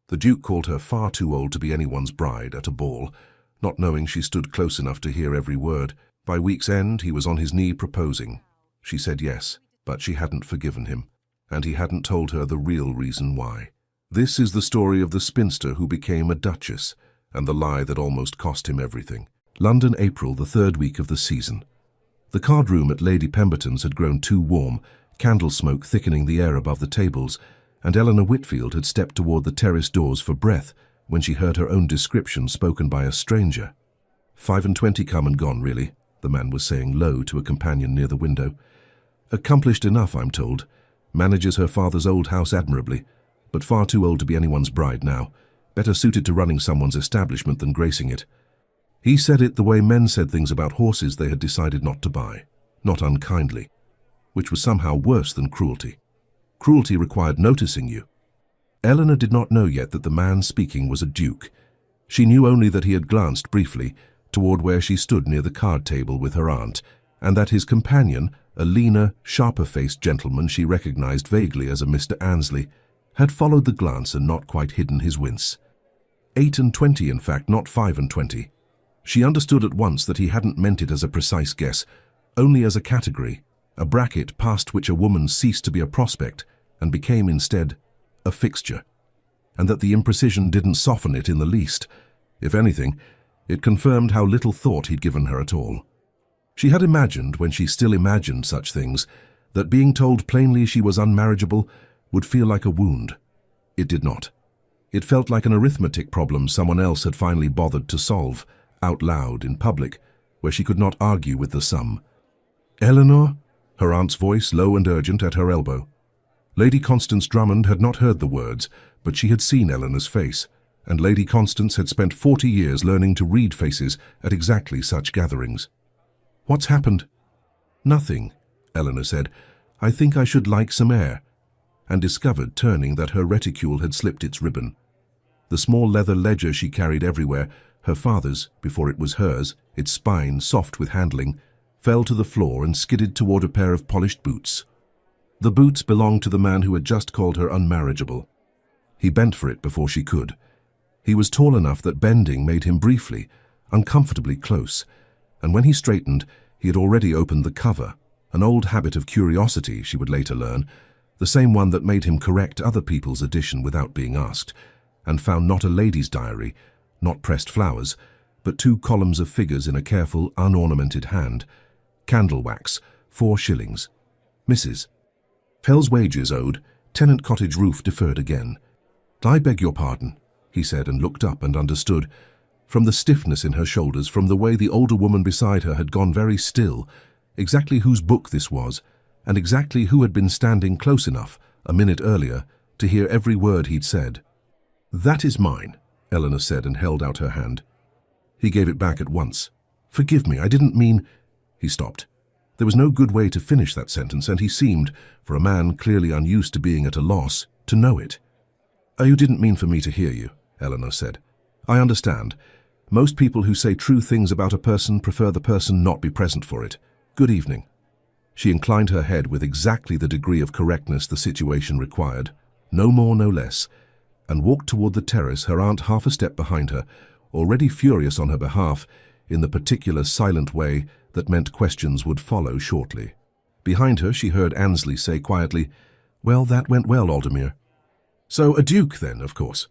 The Duke called her far too old to be anyone's bride at a ball, not knowing she stood close enough to hear every word. By week's end, he was on his knee proposing. She said yes, but she hadn't forgiven him, and he hadn't told her the real reason why. This is the story of the spinster who became a duchess, and the lie that almost cost him everything. London, April, the third week of the season. The card room at Lady Pemberton's had grown too warm, candle smoke thickening the air above the tables, and Eleanor Whitfield had stepped toward the terrace doors for breath when she heard her own description spoken by a stranger. 25 come and gone, really, the man was saying low to a companion near the window. Accomplished enough, I'm told. Manages her father's old house admirably, but far too old to be anyone's bride now. Better suited to running someone's establishment than gracing it. He said it the way men said things about horses they had decided not to buy, not unkindly, which was somehow worse than cruelty. Cruelty required noticing you. Eleanor did not know yet that the man speaking was a duke. She knew only that he had glanced briefly toward where she stood near the card table with her aunt, and that his companion, a leaner, sharper-faced gentleman she recognized vaguely as a Mr. Annesley, had followed the glance and not quite hidden his wince. 28, in fact, not 25. She understood at once that he hadn't meant it as a precise guess, only as a category, a bracket past which a woman ceased to be a prospect and became instead a fixture, and that the imprecision didn't soften it in the least. If anything, it confirmed how little thought he'd given her at all. She had imagined, when she still imagined such things, that being told plainly she was unmarriageable would feel like a wound. It did not. It felt like an arithmetic problem someone else had finally bothered to solve, out loud, in public, where she could not argue with the sum. "Eleanor?" Her aunt's voice, low and urgent, at her elbow. Lady Constance Drummond had not heard the words, but she had seen Eleanor's face, and Lady Constance had spent 40 years learning to read faces at exactly such gatherings. "What's happened?" "Nothing," Eleanor said. "I think I should like some air," and discovered, turning, that her reticule had slipped its ribbon. The small leather ledger she carried everywhere, her father's before it was hers, its spine soft with handling, fell to the floor and skidded toward a pair of polished boots. The boots belonged to the man who had just called her unmarriageable. He bent for it before she could. He was tall enough that bending made him briefly, uncomfortably close, and when he straightened, he had already opened the cover, an old habit of curiosity, she would later learn, the same one that made him correct other people's addition without being asked, and found not a lady's diary, not pressed flowers, but 2 columns of figures in a careful, unornamented hand. Candle wax, 4 shillings. Mrs. Fell's wages owed, tenant cottage roof deferred again. "I beg your pardon," he said, and looked up and understood. From the stiffness in her shoulders, from the way the older woman beside her had gone very still, exactly whose book this was, and exactly who had been standing close enough, a minute earlier, to hear every word he'd said. "That is mine," Eleanor said, and held out her hand. He gave it back at once. "Forgive me, I didn't mean—" He stopped. There was no good way to finish that sentence, and he seemed, for a man clearly unused to being at a loss, to know it. "Oh, you didn't mean for me to hear you," Eleanor said. "I understand. Most people who say true things about a person prefer the person not be present for it. Good evening." She inclined her head with exactly the degree of correctness the situation required, no more, no less, and walked toward the terrace, her aunt half a step behind her, already furious on her behalf, in the particular silent way that meant questions would follow shortly. Behind her she heard Annesley say quietly, "Well, that went well, Aldemir." "So a duke, then, of course."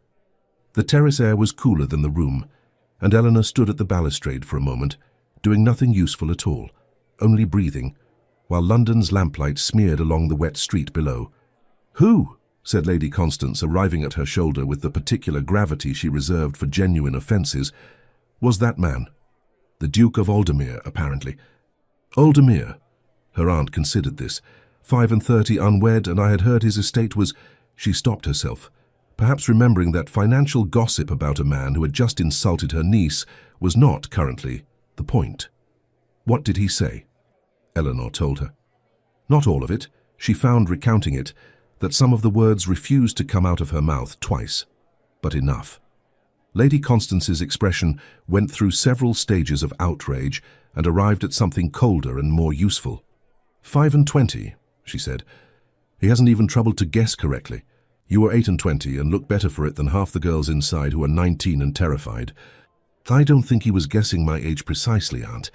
The terrace air was cooler than the room, and Eleanor stood at the balustrade for a moment, doing nothing useful at all, only breathing, while London's lamplight smeared along the wet street below. "Who?" said Lady Constance, arriving at her shoulder with the particular gravity she reserved for genuine offences. "Was that man?" "The Duke of Aldemir, apparently." "Aldemir?" Her aunt considered this. 35, unwed, and I had heard his estate was— She stopped herself, perhaps remembering that financial gossip about a man who had just insulted her niece was not, currently, the point. "What did he say?" Eleanor told her. Not all of it. She found, recounting it, that some of the words refused to come out of her mouth twice, but enough. Lady Constance's expression went through several stages of outrage and arrived at something colder and more useful. 25, she said. "He hasn't even troubled to guess correctly. You are 8 and 20 and look better for it than half the girls inside who are 19 and terrified. I don't think he was guessing my age precisely, Aunt.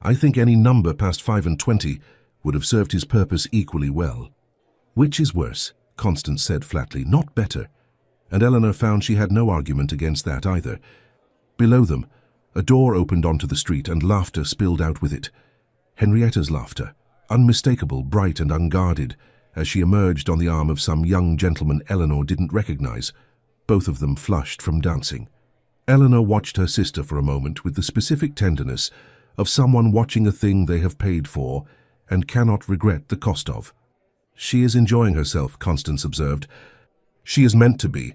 I think any number past 5 and 20 would have served his purpose equally well. Which is worse? Constance said flatly. Not better. And Eleanor found she had no argument against that either. Below them, a door opened onto the street and laughter spilled out with it. Henrietta's laughter, unmistakable, bright and unguarded, as she emerged on the arm of some young gentleman Eleanor didn't recognize. Both of them flushed from dancing. Eleanor watched her sister for a moment with the specific tenderness of someone watching a thing they have paid for and cannot regret the cost of. She is enjoying herself, Constance observed. She is meant to be.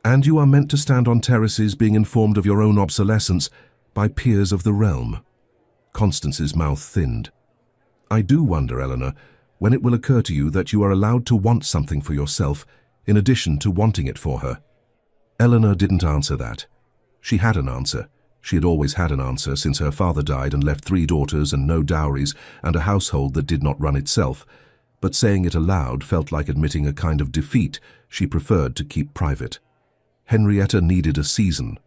And you are meant to stand on terraces being informed of your own obsolescence by peers of the realm. Constance's mouth thinned. I do wonder, Eleanor, when it will occur to you that you are allowed to want something for yourself in addition to wanting it for her. Eleanor didn't answer that. She had an answer. She had always had an answer since her father died and left 3 daughters and no dowries and a household that did not run itself. But saying it aloud felt like admitting a kind of defeat she preferred to keep private. Henrietta needed a season.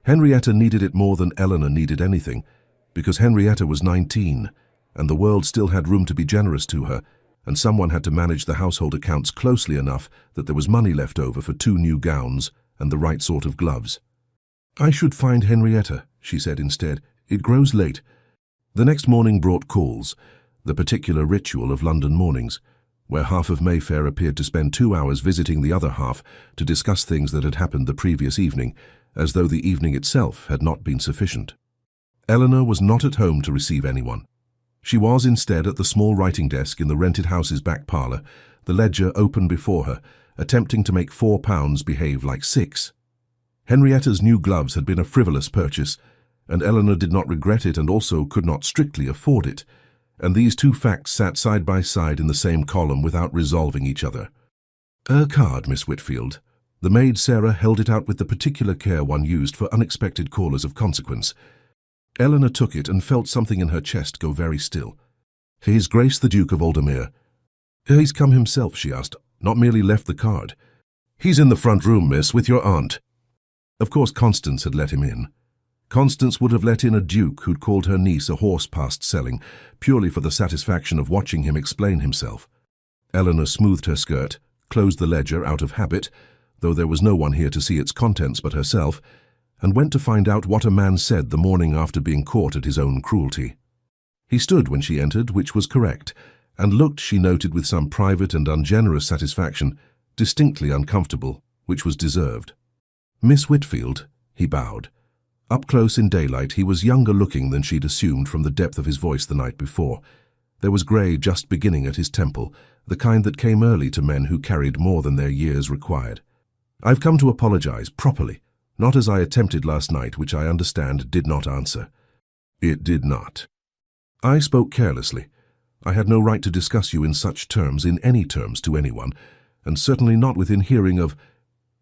Henrietta needed it more than Eleanor needed anything, because Henrietta was 19, and the world still had room to be generous to her, and someone had to manage the household accounts closely enough that there was money left over for 2 new gowns and the right sort of gloves. I should find Henrietta, she said instead. It grows late. The next morning brought calls, the particular ritual of London mornings, where half of Mayfair appeared to spend 2 hours visiting the other half to discuss things that had happened the previous evening, as though the evening itself had not been sufficient. Eleanor was not at home to receive anyone. She was instead at the small writing desk in the rented house's back parlour, the ledger open before her, attempting to make £4 behave like 6. Henrietta's new gloves had been a frivolous purchase, and Eleanor did not regret it and also could not strictly afford it, and these 2 facts sat side by side in the same column without resolving each other. A card, Miss Whitfield. The maid Sarah held it out with the particular care one used for unexpected callers of consequence. Eleanor took it and felt something in her chest go very still. His Grace the Duke of Aldermere. He's come himself, she asked, not merely left the card. He's in the front room, miss, with your aunt. Of course Constance had let him in. Constance would have let in a duke who'd called her niece a horse past selling, purely for the satisfaction of watching him explain himself. Eleanor smoothed her skirt, closed the ledger out of habit, though there was no one here to see its contents but herself, and went to find out what a man said the morning after being caught at his own cruelty. He stood when she entered, which was correct, and looked, she noted with some private and ungenerous satisfaction, distinctly uncomfortable, which was deserved. Miss Whitfield, he bowed. Up close in daylight, he was younger looking than she'd assumed from the depth of his voice the night before. There was grey just beginning at his temple, the kind that came early to men who carried more than their years required. I've come to apologize, properly, not as I attempted last night, which I understand did not answer. It did not. I spoke carelessly. I had no right to discuss you in such terms, in any terms, to anyone, and certainly not within hearing of—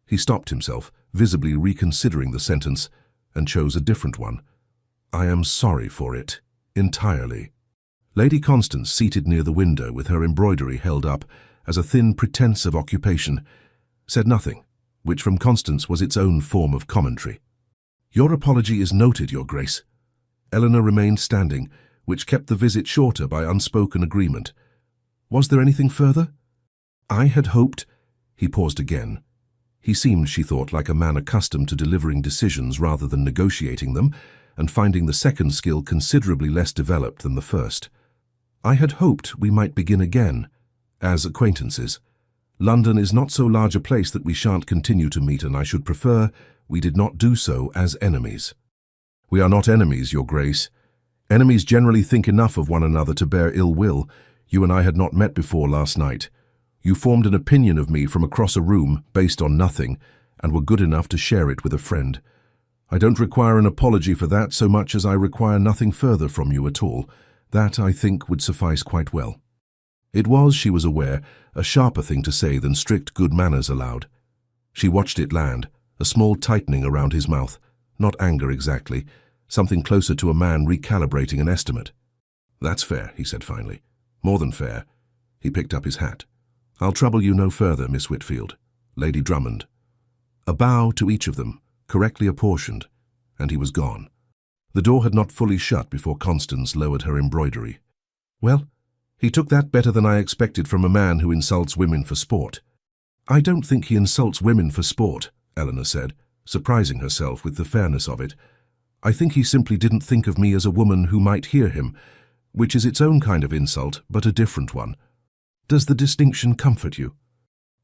He stopped himself, visibly reconsidering the sentence, and chose a different one. I am sorry for it, entirely. Lady Constance, seated near the window with her embroidery held up as a thin pretense of occupation, said nothing, which from Constance was its own form of commentary. Your apology is noted, Your Grace. Eleanor remained standing, which kept the visit shorter by unspoken agreement. Was there anything further? I had hoped— He paused again. He seemed, she thought, like a man accustomed to delivering decisions rather than negotiating them, and finding the second skill considerably less developed than the first. I had hoped we might begin again, as acquaintances. London is not so large a place that we shan't continue to meet, and I should prefer we did not do so as enemies. We are not enemies, Your Grace. Enemies generally think enough of one another to bear ill will. You and I had not met before last night. You formed an opinion of me from across a room based on nothing, and were good enough to share it with a friend. I don't require an apology for that so much as I require nothing further from you at all. That, I think, would suffice quite well. It was, she was aware, a sharper thing to say than strict good manners allowed. She watched it land, a small tightening around his mouth, not anger exactly, something closer to a man recalibrating an estimate. That's fair, he said finally. More than fair. He picked up his hat. I'll trouble you no further, Miss Whitfield. Lady Drummond. A bow to each of them, correctly apportioned, and he was gone. The door had not fully shut before Constance lowered her embroidery. Well, he took that better than I expected from a man who insults women for sport. I don't think he insults women for sport, Eleanor said, surprising herself with the fairness of it. I think he simply didn't think of me as a woman who might hear him, which is its own kind of insult, but a different one. Does the distinction comfort you?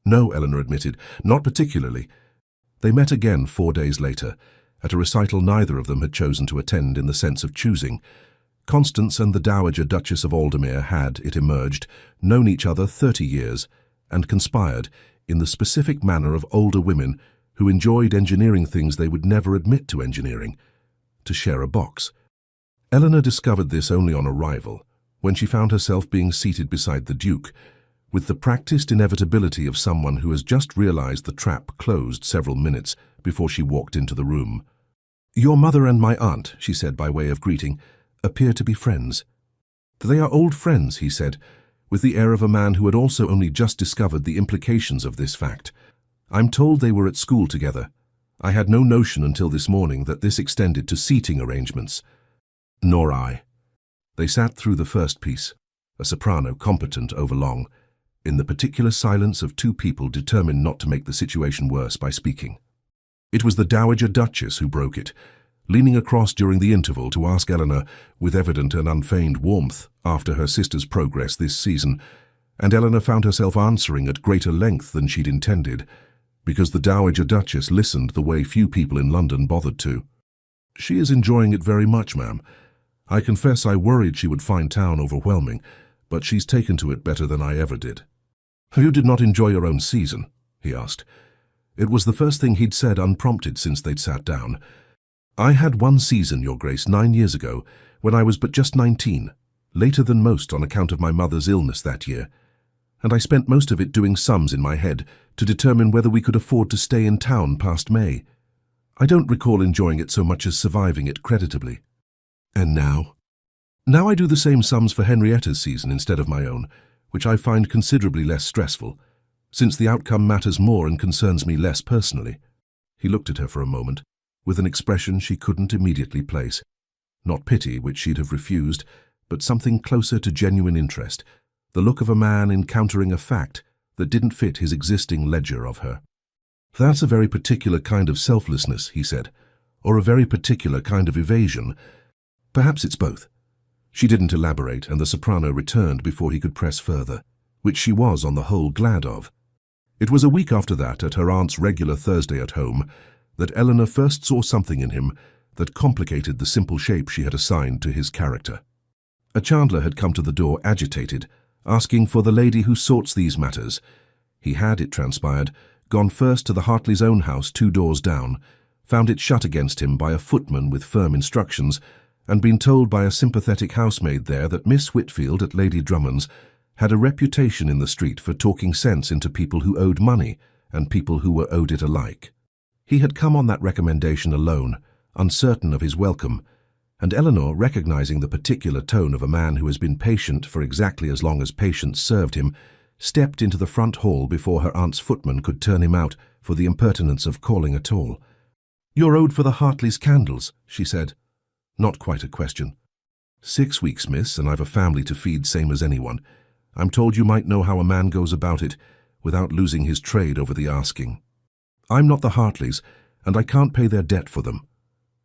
No, Eleanor admitted, not particularly. They met again 4 days later, at a recital neither of them had chosen to attend in the sense of choosing. Constance and the Dowager Duchess of Aldermere had, it emerged, known each other 30 years, and conspired, in the specific manner of older women who enjoyed engineering things they would never admit to engineering, to share a box. Eleanor discovered this only on arrival, when she found herself being seated beside the Duke, with the practiced inevitability of someone who has just realized the trap closed several minutes before she walked into the room. "Your mother and my aunt," she said by way of greeting, "appear to be friends." "They are old friends," he said, with the air of a man who had also only just discovered the implications of this fact. "I'm told they were at school together. I had no notion until this morning that this extended to seating arrangements." "Nor I." They sat through the first piece, a soprano competent over long, in the particular silence of two people determined not to make the situation worse by speaking. It was the Dowager Duchess who broke it, leaning across during the interval to ask Eleanor, with evident and unfeigned warmth, after her sister's progress this season, and Eleanor found herself answering at greater length than she'd intended, because the Dowager Duchess listened the way few people in London bothered to. "She is enjoying it very much, ma'am. I confess I worried she would find town overwhelming, but she's taken to it better than I ever did." "You did not enjoy your own season?" he asked. It was the first thing he'd said unprompted since they'd sat down. "I had one season, Your Grace, 9 years ago, when I was but just 19, later than most on account of my mother's illness that year, and I spent most of it doing sums in my head to determine whether we could afford to stay in town past May. I don't recall enjoying it so much as surviving it creditably." "And now?" "Now I do the same sums for Henrietta's season instead of my own, which I find considerably less stressful, since the outcome matters more and concerns me less personally." He looked at her for a moment, with an expression she couldn't immediately place. Not pity, which she'd have refused, but something closer to genuine interest, the look of a man encountering a fact that didn't fit his existing ledger of her. "That's a very particular kind of selflessness," he said, "or a very particular kind of evasion. Perhaps it's both." She didn't elaborate, and the soprano returned before he could press further, which she was on the whole glad of. It was a week after that, at her aunt's regular Thursday at home, that Eleanor first saw something in him that complicated the simple shape she had assigned to his character. A chandler had come to the door agitated, asking for the lady who sorts these matters. He had, it transpired, gone first to the Hartleys' own house 2 doors down, found it shut against him by a footman with firm instructions, and been told by a sympathetic housemaid there that Miss Whitfield at Lady Drummond's had a reputation in the street for talking sense into people who owed money and people who were owed it alike. He had come on that recommendation alone, uncertain of his welcome, and Eleanor, recognizing the particular tone of a man who has been patient for exactly as long as patience served him, stepped into the front hall before her aunt's footman could turn him out for the impertinence of calling at all. "You're owed for the Hartleys' candles," she said. Not quite a question. "6 weeks, miss, and I've a family to feed same as anyone. I'm told you might know how a man goes about it, without losing his trade over the asking. I'm not the Hartleys, and I can't pay their debt for them.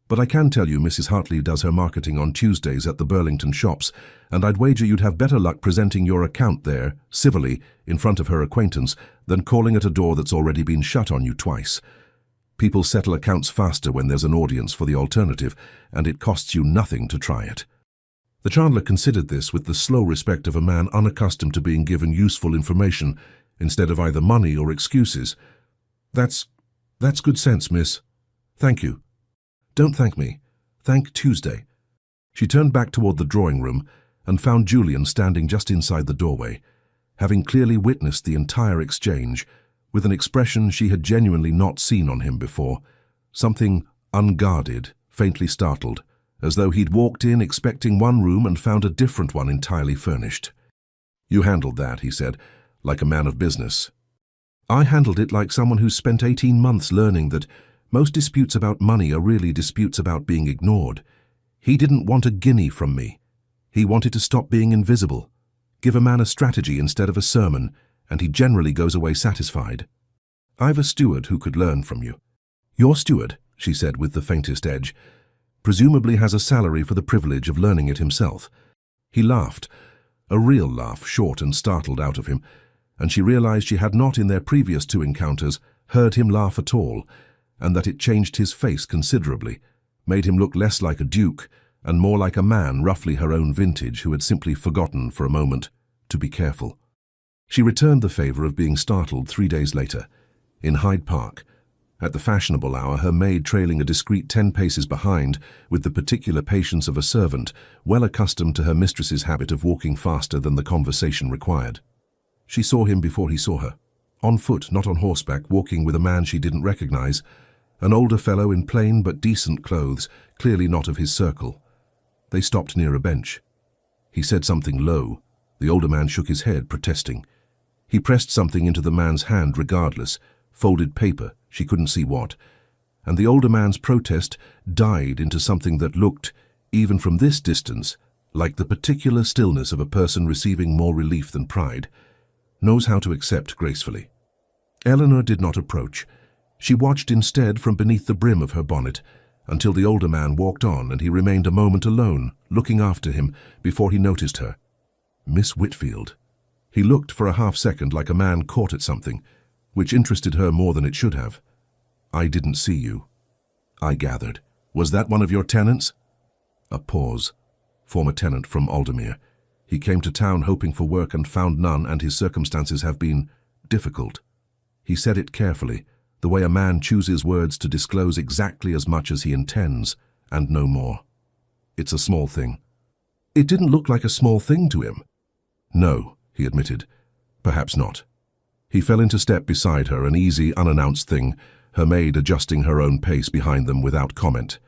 But I can tell you Mrs. Hartley does her marketing on Tuesdays at the Burlington shops, and I'd wager you'd have better luck presenting your account there, civilly, in front of her acquaintance, than calling at a door that's already been shut on you twice. People settle accounts faster when there's an audience for the alternative, and it costs you nothing to try it." The chandler considered this with the slow respect of a man unaccustomed to being given useful information instead of either money or excuses. That's good sense, miss. Thank you." "Don't thank me. Thank Tuesday." She turned back toward the drawing room and found Julian standing just inside the doorway, having clearly witnessed the entire exchange, with an expression she had genuinely not seen on him before, something unguarded, faintly startled, as though he'd walked in expecting one room and found a different one entirely furnished. "You handled that," he said, "like a man of business." I handled it like someone who's spent 18 months learning that most disputes about money are really disputes about being ignored. He didn't want a guinea from me. He wanted to stop being invisible. Give a man a strategy instead of a sermon, and he generally goes away satisfied. I've a steward who could learn from you. Your steward, she said with the faintest edge, presumably has a salary for the privilege of learning it himself. He laughed, a real laugh, short and startled out of him, and she realized she had not in their previous 2 encounters heard him laugh at all, and that it changed his face considerably, made him look less like a duke and more like a man roughly her own vintage who had simply forgotten for a moment to be careful. She returned the favor of being startled 3 days later, in Hyde Park, at the fashionable hour, her maid trailing a discreet 10 paces behind with the particular patience of a servant, well accustomed to her mistress's habit of walking faster than the conversation required. She saw him before he saw her, on foot, not on horseback, walking with a man she didn't recognize, an older fellow in plain but decent clothes, clearly not of his circle. They stopped near a bench. He said something low. The older man shook his head, protesting. He pressed something into the man's hand regardless, folded paper, she couldn't see what, and the older man's protest died into something that looked, even from this distance, like the particular stillness of a person receiving more relief than pride, knows how to accept gracefully. Eleanor did not approach. She watched instead from beneath the brim of her bonnet, until the older man walked on and he remained a moment alone, looking after him, before he noticed her. Miss Whitfield. He looked for a half-second like a man caught at something, which interested her more than it should have. I didn't see you. I gathered. Was that one of your tenants? A pause. Former tenant from Aldermere. He came to town hoping for work and found none, and his circumstances have been difficult. He said it carefully, the way a man chooses words to disclose exactly as much as he intends, and no more. It's a small thing. It didn't look like a small thing to him. No, he admitted. Perhaps not. He fell into step beside her, an easy, unannounced thing, her maid adjusting her own pace behind them without comment.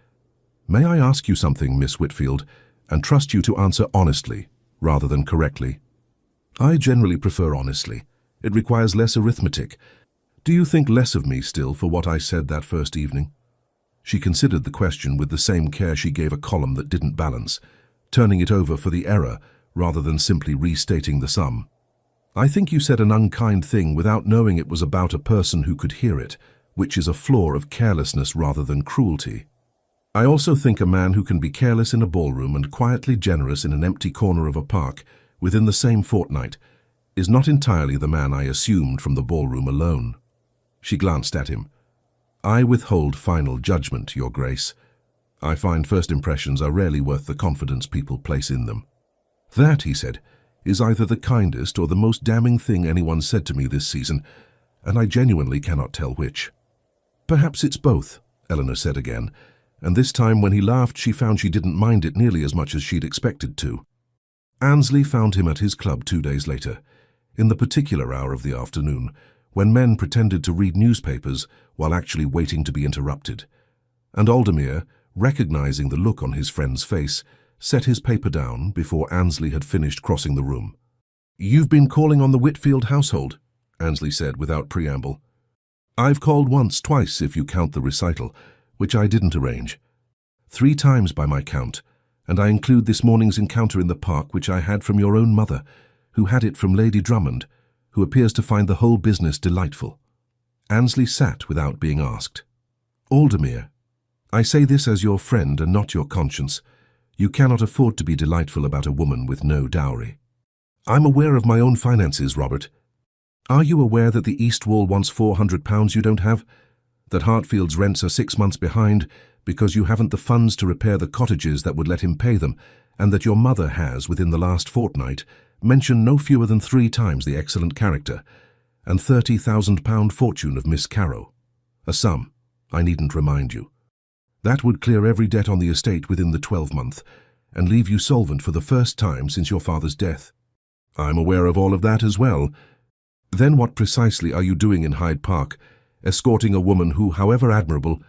May I ask you something, Miss Whitfield, and trust you to answer honestly, rather than correctly? I generally prefer honestly. It requires less arithmetic. Do you think less of me still for what I said that first evening? She considered the question with the same care she gave a column that didn't balance, turning it over for the error rather than simply restating the sum. I think you said an unkind thing without knowing it was about a person who could hear it, which is a flaw of carelessness rather than cruelty. I also think a man who can be careless in a ballroom and quietly generous in an empty corner of a park within the same fortnight is not entirely the man I assumed from the ballroom alone. She glanced at him. I withhold final judgment, Your Grace. I find first impressions are rarely worth the confidence people place in them. That, he said, is either the kindest or the most damning thing anyone said to me this season, and I genuinely cannot tell which. Perhaps it's both, Eleanor said again, and this time when he laughed she found she didn't mind it nearly as much as she'd expected to. Annesley found him at his club 2 days later, in the particular hour of the afternoon, when men pretended to read newspapers while actually waiting to be interrupted, and Aldermere, recognizing the look on his friend's face, set his paper down before Annesley had finished crossing the room. You've been calling on the Whitfield household, Annesley said without preamble. I've called once, twice if you count the recital, which I didn't arrange. 3 times by my count, and I include this morning's encounter in the park which I had from your own mother, who had it from Lady Drummond, who appears to find the whole business delightful. Annesley sat without being asked. Aldermere, I say this as your friend and not your conscience. You cannot afford to be delightful about a woman with no dowry. I'm aware of my own finances, Robert. Are you aware that the East Wall wants £400 you don't have? That Hartfield's rents are 6 months behind because you haven't the funds to repair the cottages that would let him pay them, and that your mother has, within the last fortnight, mentioned no fewer than 3 times the excellent character and £30,000 fortune of Miss Carrow. A sum, I needn't remind you. That would clear every debt on the estate within the 12-month and leave you solvent for the first time since your father's death. I'm aware of all of that as well. Then what precisely are you doing in Hyde Park, escorting a woman who, however admirable,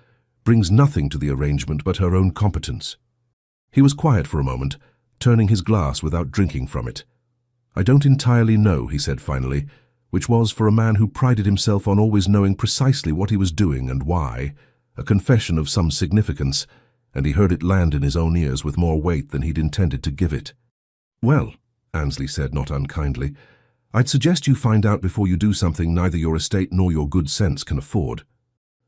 brings nothing to the arrangement but her own competence? He was quiet for a moment, turning his glass without drinking from it. I don't entirely know, he said finally, which was, for a man who prided himself on always knowing precisely what he was doing and why, a confession of some significance, and he heard it land in his own ears with more weight than he'd intended to give it. "Well," Annesley said not unkindly, "I'd suggest you find out before you do something neither your estate nor your good sense can afford."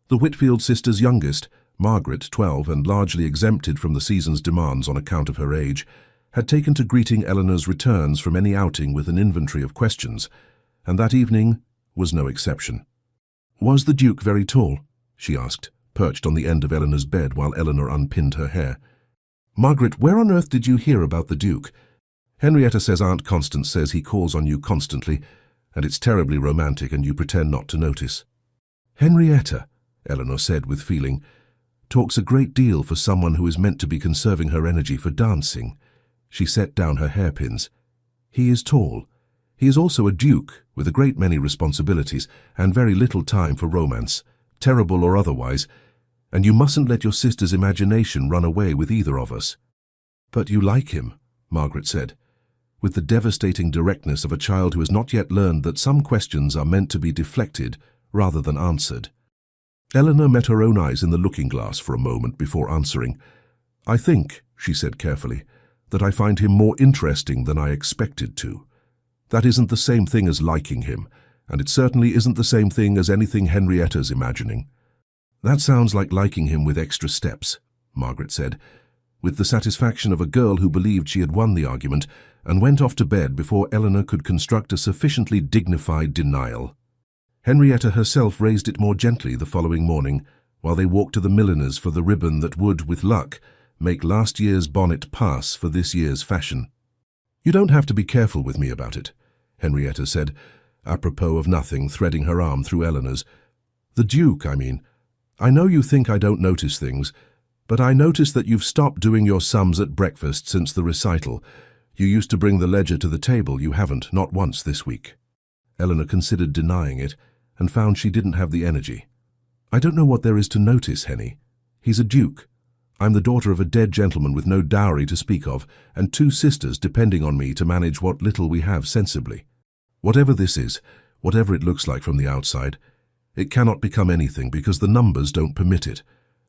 The Whitfield sisters' youngest, Margaret, 12, and largely exempted from the season's demands on account of her age, had taken to greeting Eleanor's returns from any outing with an inventory of questions, and that evening was no exception. "Was the Duke very tall?" she asked, perched on the end of Eleanor's bed while Eleanor unpinned her hair. "Margaret, where on earth did you hear about the Duke? Henrietta says Aunt Constance says he calls on you constantly, and it's terribly romantic and you pretend not to notice." "Henrietta," Eleanor said with feeling, "talks a great deal for someone who is meant to be conserving her energy for dancing." She set down her hairpins. "He is tall. He is also a duke, with a great many responsibilities, and very little time for romance, terrible or otherwise, and you mustn't let your sister's imagination run away with either of us." "But you like him," Margaret said, with the devastating directness of a child who has not yet learned that some questions are meant to be deflected rather than answered. Eleanor met her own eyes in the looking-glass for a moment before answering. "I think," she said carefully, "that I find him more interesting than I expected to. That isn't the same thing as liking him, and it certainly isn't the same thing as anything Henrietta's imagining." "That sounds like liking him with extra steps," Margaret said, with the satisfaction of a girl who believed she had won the argument, and went off to bed before Eleanor could construct a sufficiently dignified denial. Henrietta herself raised it more gently the following morning, while they walked to the milliner's for the ribbon that would, with luck, make last year's bonnet pass for this year's fashion. "You don't have to be careful with me about it," Henrietta said, apropos of nothing, threading her arm through Eleanor's. "The Duke, I mean. I know you think I don't notice things, but I notice that you've stopped doing your sums at breakfast since the recital. You used to bring the ledger to the table. You haven't, not once this week." Eleanor considered denying it, and found she didn't have the energy. "I don't know what there is to notice, Henny. He's a duke. I'm the daughter of a dead gentleman with no dowry to speak of, and 2 sisters depending on me to manage what little we have sensibly. Whatever this is, whatever it looks like from the outside, it cannot become anything because the numbers don't permit it,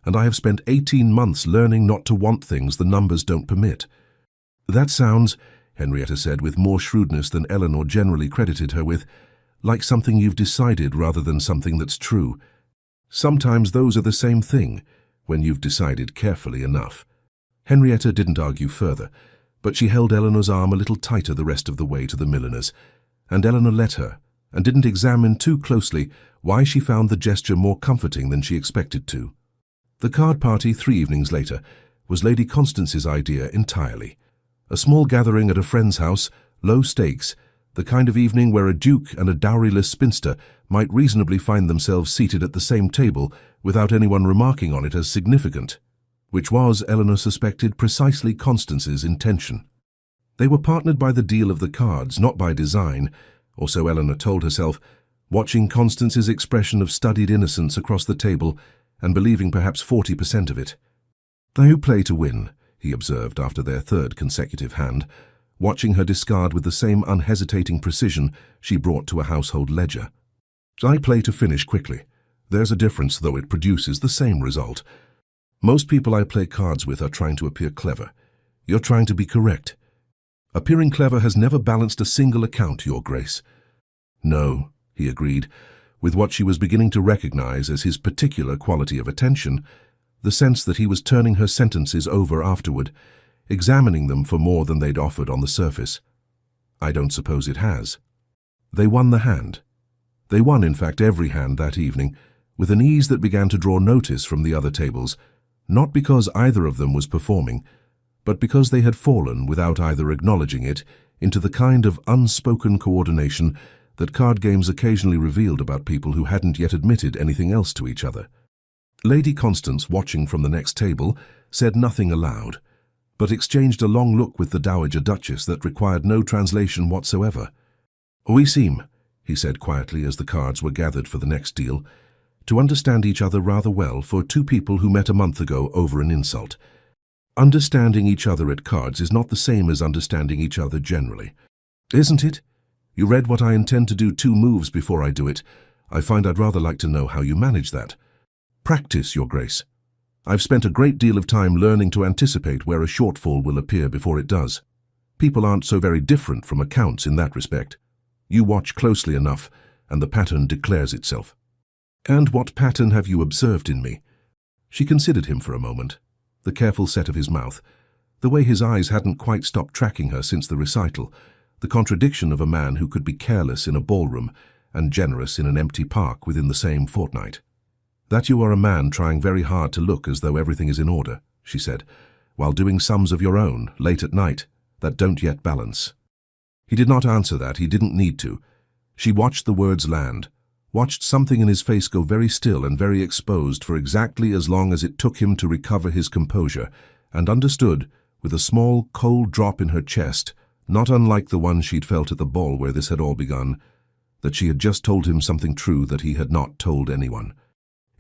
and I have spent 18 months learning not to want things the numbers don't permit." "That sounds," Henrietta said with more shrewdness than Eleanor generally credited her with, "like something you've decided rather than something that's true. Sometimes those are the same thing, when you've decided carefully enough." Henrietta didn't argue further, but she held Eleanor's arm a little tighter the rest of the way to the milliner's, and Eleanor let her, and didn't examine too closely why she found the gesture more comforting than she expected to. The card party 3 evenings later was Lady Constance's idea entirely. A small gathering at a friend's house, low stakes, the kind of evening where a duke and a dowryless spinster might reasonably find themselves seated at the same table without anyone remarking on it as significant, which was, Eleanor suspected, precisely Constance's intention. They were partnered by the deal of the cards, not by design, or so Eleanor told herself, watching Constance's expression of studied innocence across the table and believing perhaps 40% of it. "They play to win," he observed after their 3rd consecutive hand, watching her discard with the same unhesitating precision she brought to a household ledger. "I play to finish quickly. There's a difference, though it produces the same result. Most people I play cards with are trying to appear clever. You're trying to be correct. Appearing clever has never balanced a single account, Your Grace." "No," he agreed, with what she was beginning to recognize as his particular quality of attention, the sense that he was turning her sentences over afterward, examining them for more than they'd offered on the surface. "I don't suppose it has." They won the hand. They won, in fact, every hand that evening, with an ease that began to draw notice from the other tables, not because either of them was performing, but because they had fallen, without either acknowledging it, into the kind of unspoken coordination that card games occasionally revealed about people who hadn't yet admitted anything else to each other. Lady Constance, watching from the next table, said nothing aloud, but exchanged a long look with the Dowager Duchess that required no translation whatsoever. "We seem," he said quietly as the cards were gathered for the next deal, "to understand each other rather well for 2 people who met a month ago over an insult. Understanding each other at cards is not the same as understanding each other generally. Isn't it?" You read what I intend to do 2 moves before I do it. I find I'd rather like to know how you manage that. Practice, Your Grace. I've spent a great deal of time learning to anticipate where a shortfall will appear before it does. People aren't so very different from accounts in that respect. You watch closely enough, and the pattern declares itself. And what pattern have you observed in me? She considered him for a moment, the careful set of his mouth, the way his eyes hadn't quite stopped tracking her since the recital, the contradiction of a man who could be careless in a ballroom and generous in an empty park within the same fortnight. That you are a man trying very hard to look as though everything is in order, she said, while doing sums of your own, late at night, that don't yet balance. He did not answer that, he didn't need to. She watched the words land, watched something in his face go very still and very exposed for exactly as long as it took him to recover his composure, and understood, with a small, cold drop in her chest, not unlike the one she'd felt at the ball where this had all begun, that she had just told him something true that he had not told anyone.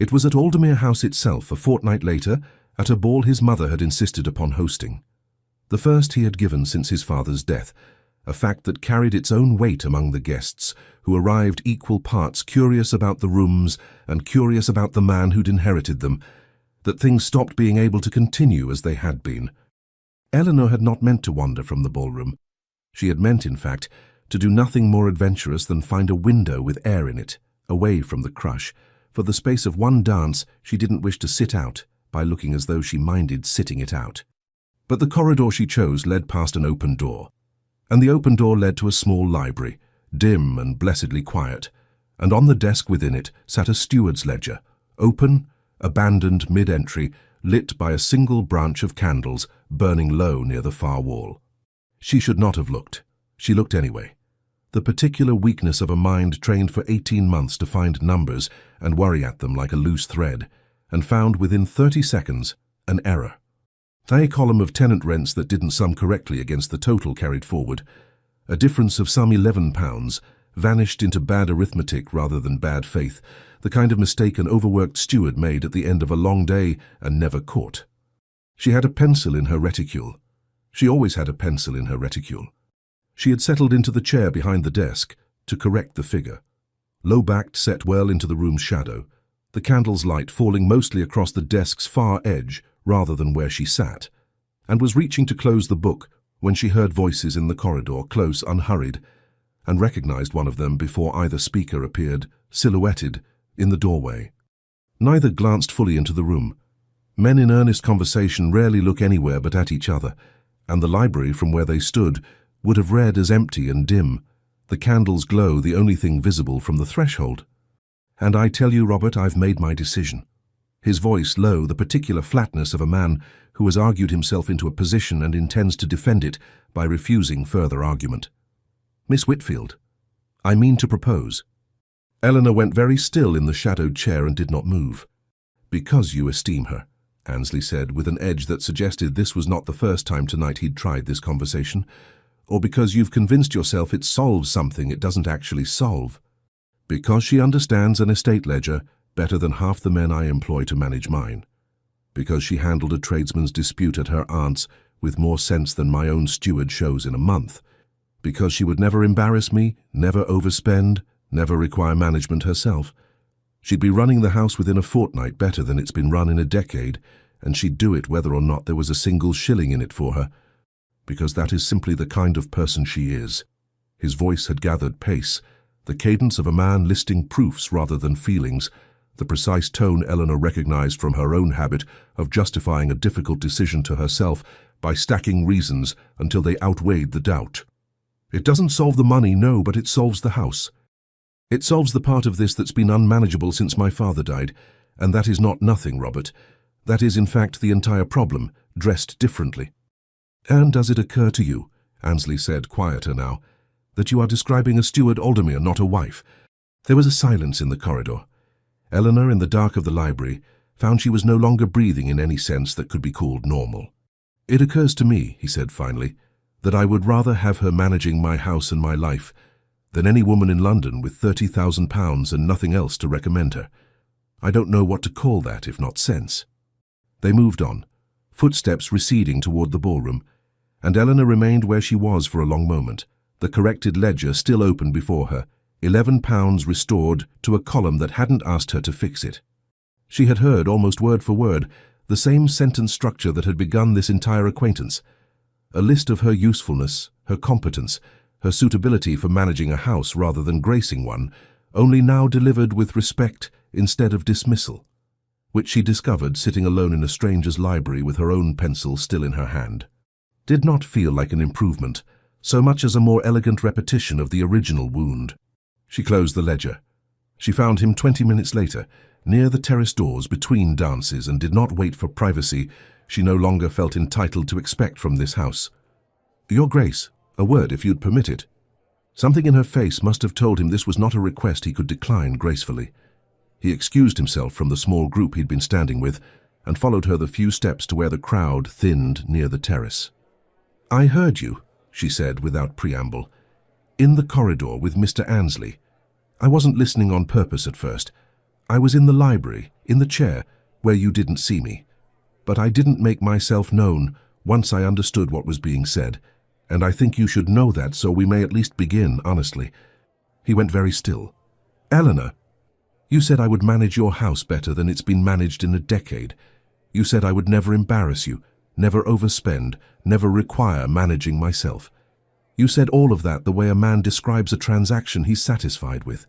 It was at Aldermere House itself, a fortnight later, at a ball his mother had insisted upon hosting. The first he had given since his father's death, a fact that carried its own weight among the guests, who arrived equal parts curious about the rooms and curious about the man who'd inherited them, that things stopped being able to continue as they had been. Eleanor had not meant to wander from the ballroom. She had meant, in fact, to do nothing more adventurous than find a window with air in it, away from the crush. For the space of one dance, she didn't wish to sit out, by looking as though she minded sitting it out. But the corridor she chose led past an open door, and the open door led to a small library, dim and blessedly quiet, and on the desk within it sat a steward's ledger, open, abandoned mid-entry, lit by a single branch of candles burning low near the far wall. She should not have looked. She looked anyway. The particular weakness of a mind trained for 18 months to find numbers and worry at them like a loose thread, and found within 30 seconds an error. A column of tenant rents that didn't sum correctly against the total carried forward. A difference of some £11 vanished into bad arithmetic rather than bad faith, the kind of mistake an overworked steward made at the end of a long day and never caught. She had a pencil in her reticule. She always had a pencil in her reticule. She had settled into the chair behind the desk to correct the figure. Low-backed, set well into the room's shadow, the candle's light falling mostly across the desk's far edge rather than where she sat, and was reaching to close the book when she heard voices in the corridor, close, unhurried, and recognized one of them before either speaker appeared, silhouetted, in the doorway. Neither glanced fully into the room. Men in earnest conversation rarely look anywhere but at each other, and the library from where they stood would have read as empty and dim, the candle's glow the only thing visible from the threshold. And I tell you, Robert, I've made my decision. His voice low, the particular flatness of a man who has argued himself into a position and intends to defend it by refusing further argument. Miss Whitfield, I mean to propose. Eleanor went very still in the shadowed chair and did not move. Because you esteem her, Annesley said, with an edge that suggested this was not the first time tonight he'd tried this conversation, or because you've convinced yourself it solves something it doesn't actually solve. Because she understands an estate ledger better than half the men I employ to manage mine. Because she handled a tradesman's dispute at her aunt's with more sense than my own steward shows in a month. Because she would never embarrass me, never overspend, never require management herself. She'd be running the house within a fortnight better than it's been run in a decade, and she'd do it whether or not there was a single shilling in it for her. Because that is simply the kind of person she is. His voice had gathered pace, the cadence of a man listing proofs rather than feelings, the precise tone Eleanor recognized from her own habit of justifying a difficult decision to herself by stacking reasons until they outweighed the doubt. It doesn't solve the money, no, but it solves the house. It solves the part of this that's been unmanageable since my father died, and that is not nothing, Robert. That is, in fact, the entire problem, dressed differently. And does it occur to you, Annesley said, quieter now, that you are describing a steward Aldermere, not a wife? There was a silence in the corridor. Eleanor, in the dark of the library, found she was no longer breathing in any sense that could be called normal. It occurs to me, he said finally, that I would rather have her managing my house and my life than any woman in London with £30,000 and nothing else to recommend her. I don't know what to call that, if not sense. They moved on, footsteps receding toward the ballroom, and Eleanor remained where she was for a long moment, the corrected ledger still open before her, £11 restored to a column that hadn't asked her to fix it. She had heard, almost word for word, the same sentence structure that had begun this entire acquaintance. A list of her usefulness, her competence, her suitability for managing a house rather than gracing one, only now delivered with respect instead of dismissal, which she discovered sitting alone in a stranger's library with her own pencil still in her hand. Did not feel like an improvement, so much as a more elegant repetition of the original wound. She closed the ledger. She found him 20 minutes later, near the terrace doors between dances, and did not wait for privacy she no longer felt entitled to expect from this house. "Your Grace, a word if you'd permit it." Something in her face must have told him this was not a request he could decline gracefully. He excused himself from the small group he'd been standing with and followed her the few steps to where the crowd thinned near the terrace. "I heard you," she said without preamble, "in the corridor with Mr. Annesley. I wasn't listening on purpose at first. I was in the library, in the chair, where you didn't see me. But I didn't make myself known once I understood what was being said, and I think you should know that, so we may at least begin honestly." He went very still. "Eleanor, you said I would manage your house better than it's been managed in a decade. You said I would never embarrass you, never overspend, never require managing myself. You said all of that the way a man describes a transaction he's satisfied with."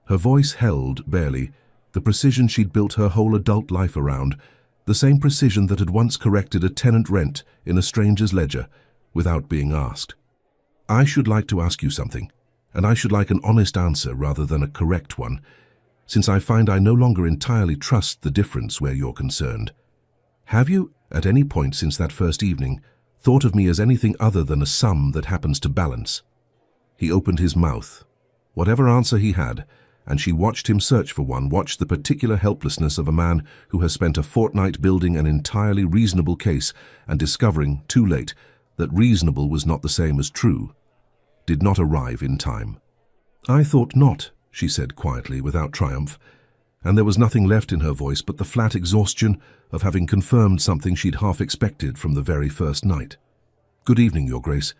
Her voice held, barely, the precision she'd built her whole adult life around, the same precision that had once corrected a tenant rent in a stranger's ledger, without being asked. "I should like to ask you something, and I should like an honest answer rather than a correct one, since I find I no longer entirely trust the difference where you're concerned. Have you, at any point since that first evening, thought of me as anything other than a sum that happens to balance?" He opened his mouth. Whatever answer he had, and she watched him search for one, watched the particular helplessness of a man who has spent a fortnight building an entirely reasonable case and discovering, too late, that reasonable was not the same as true, did not arrive in time. "I thought not," she said quietly, without triumph, and there was nothing left in her voice but the flat exhaustion of having confirmed something she'd half expected from the very first night. "Good evening, Your Grace.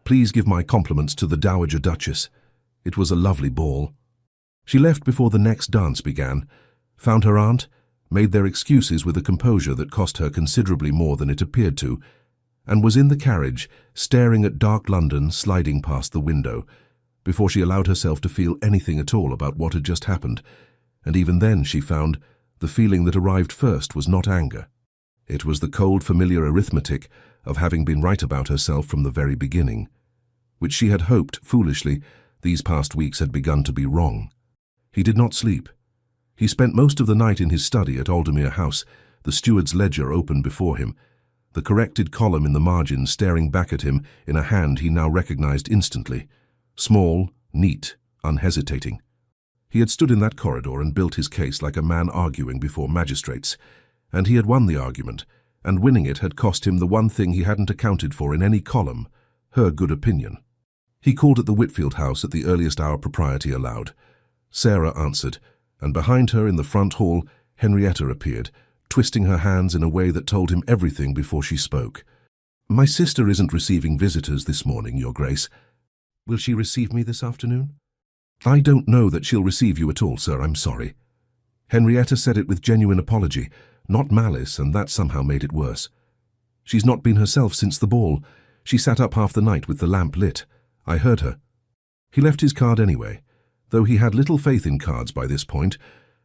Please give my compliments to the Dowager Duchess. It was a lovely ball." She left before the next dance began, found her aunt, made their excuses with a composure that cost her considerably more than it appeared to, and was in the carriage, staring at dark London sliding past the window, before she allowed herself to feel anything at all about what had just happened, and even then, she found, the feeling that arrived first was not anger. It was the cold, familiar arithmetic of having been right about herself from the very beginning, which she had hoped, foolishly, these past weeks had begun to be wrong. He did not sleep. He spent most of the night in his study at Aldermere House, the steward's ledger open before him, the corrected column in the margin staring back at him in a hand he now recognized instantly, small, neat, unhesitating. He had stood in that corridor and built his case like a man arguing before magistrates, and he had won the argument, and winning it had cost him the one thing he hadn't accounted for in any column, her good opinion. He called at the Whitfield house at the earliest hour propriety allowed. Sarah answered, and behind her in the front hall, Henrietta appeared, twisting her hands in a way that told him everything before she spoke. "My sister isn't receiving visitors this morning, Your Grace. Will she receive me this afternoon?" "I don't know that she'll receive you at all, sir, I'm sorry." Henrietta said it with genuine apology, not malice, and that somehow made it worse. "She's not been herself since the ball. She sat up half the night with the lamp lit. I heard her." He left his card anyway, though he had little faith in cards by this point,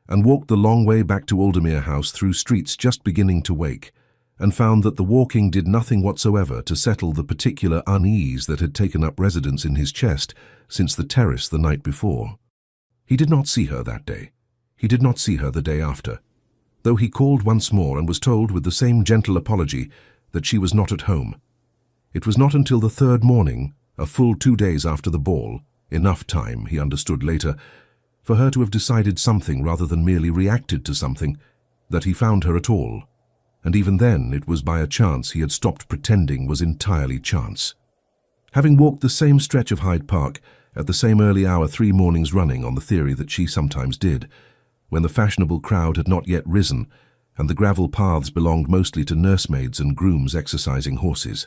and walked the long way back to Aldermere House through streets just beginning to wake, and found that the walking did nothing whatsoever to settle the particular unease that had taken up residence in his chest since the terrace the night before. He did not see her that day. He did not see her the day after, though he called once more and was told with the same gentle apology that she was not at home. It was not until the third morning, a full 2 days after the ball, enough time, he understood later, for her to have decided something rather than merely reacted to something, that he found her at all, and even then it was by a chance he had stopped pretending was entirely chance. Having walked the same stretch of Hyde Park at the same early hour 3 mornings running on the theory that she sometimes did, when the fashionable crowd had not yet risen and the gravel paths belonged mostly to nursemaids and grooms exercising horses.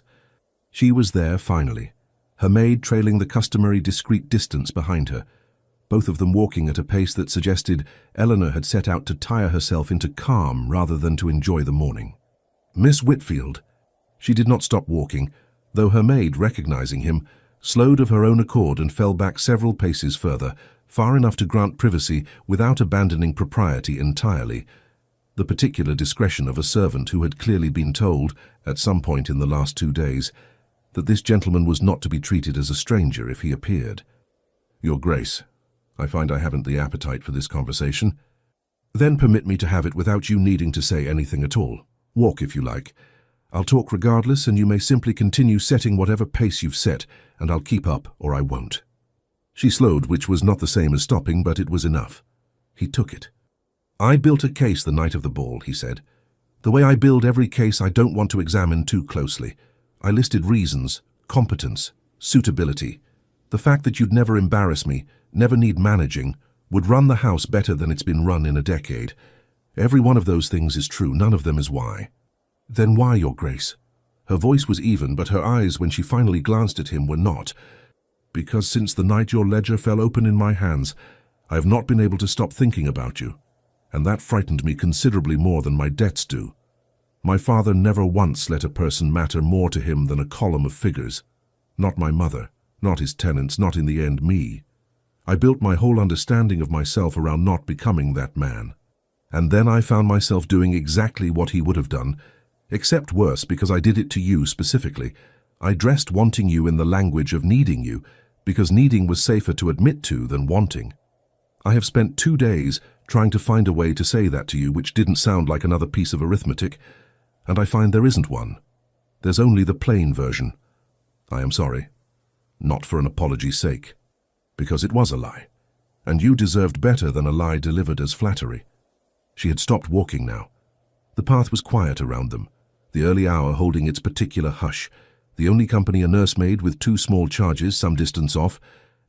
She was there finally, her maid trailing the customary discreet distance behind her, both of them walking at a pace that suggested Eleanor had set out to tire herself into calm rather than to enjoy the morning. "Miss Whitfield." She did not stop walking, though her maid, recognizing him, slowed of her own accord and fell back several paces further, far enough to grant privacy without abandoning propriety entirely, the particular discretion of a servant who had clearly been told, at some point in the last 2 days, that this gentleman was not to be treated as a stranger if he appeared. "Your Grace, I find I haven't the appetite for this conversation." "Then permit me to have it without you needing to say anything at all. Walk if you like. I'll talk regardless, and you may simply continue setting whatever pace you've set, and I'll keep up or I won't." She slowed, which was not the same as stopping, but it was enough. He took it. "I built a case the night of the ball," he said. "The way I build every case I don't want to examine too closely. I listed reasons, competence, suitability. The fact that you'd never embarrass me, never need managing, would run the house better than it's been run in a decade. Every one of those things is true, none of them is why." "Then why, Your Grace?" Her voice was even, but her eyes, when she finally glanced at him, were not. "Because since the night your ledger fell open in my hands, I have not been able to stop thinking about you, and that frightened me considerably more than my debts do. My father never once let a person matter more to him than a column of figures. Not my mother, not his tenants, not in the end me. I built my whole understanding of myself around not becoming that man. And then I found myself doing exactly what he would have done, except worse because I did it to you specifically. I dressed wanting you in the language of needing you, because needing was safer to admit to than wanting. I have spent 2 days trying to find a way to say that to you which didn't sound like another piece of arithmetic, and I find there isn't one. There's only the plain version. I am sorry. Not for an apology's sake. Because it was a lie, and you deserved better than a lie delivered as flattery." She had stopped walking now. The path was quiet around them, the early hour holding its particular hush, the only company a nursemaid with 2 small charges some distance off,